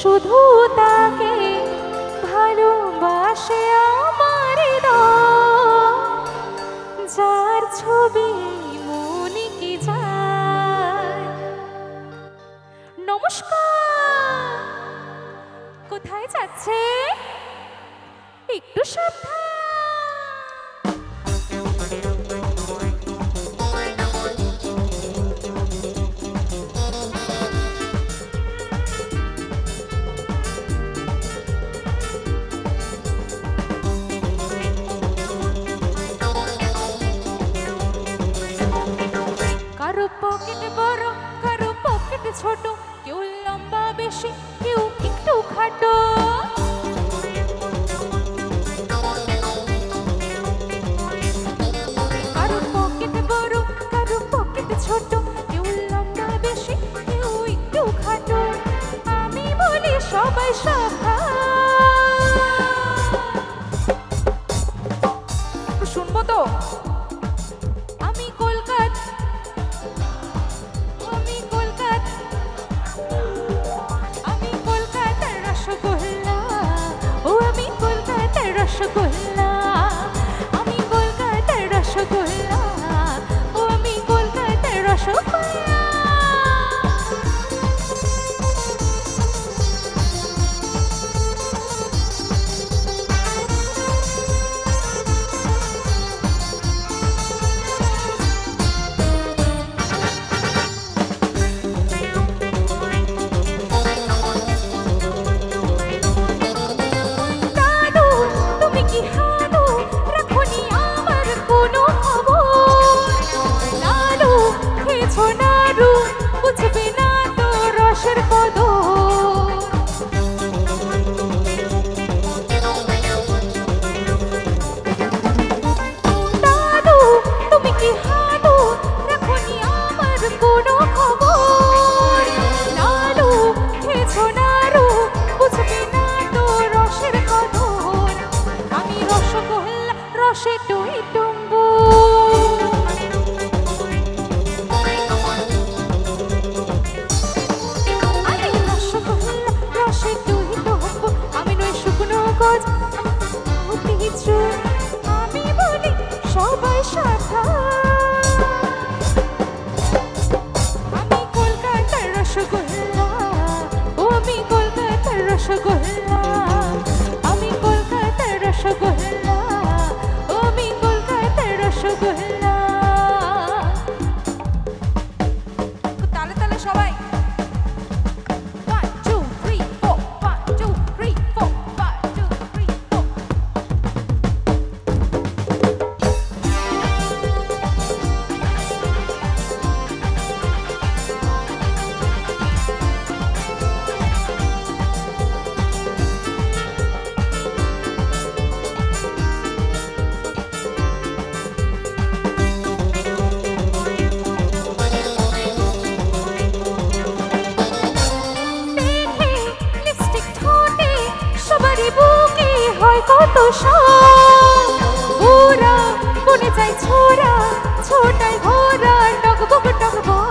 শুধু তাকে ভালোবাসে আমার যার ছবি মনে কি যায়। নমস্কার, কোথায় যাচ্ছে একটু সাবধান। কারো পকেট বড়, কারো পকেট ছোট, কেউ লম্বা বেশি, কেউ একটু খাটো। কারো পকেট বড়, কারো পকেট ছোট, কেউ লম্বা বেশি, কেউ একটু খাটো। আমি বলি সবাই সাবধান। শুনবো তো? আমি কলকাতা, আমি কলকাতার রসগোল্লা, ও আমি কলকাতার রসগোল্লা, আমি কলকাতার রসগোল্লা, ও আমি কলকাতার রসগোল্লা। আমি বলি সবাই সাবধান। আমি কলকাতার রসগোল্লা, ও আমি কলকাতার রসগোল্লা, আমি কলকাতার রসগোল্লা, ও আমি কলকাতার রসগোল্লা। তালে তালে সবাই। 1 2 3 4 1 2 3 4 1 2 3 4। কত ওরা মনে চাই ছোড়া, ছোটাই ভরা টকবক টকবক।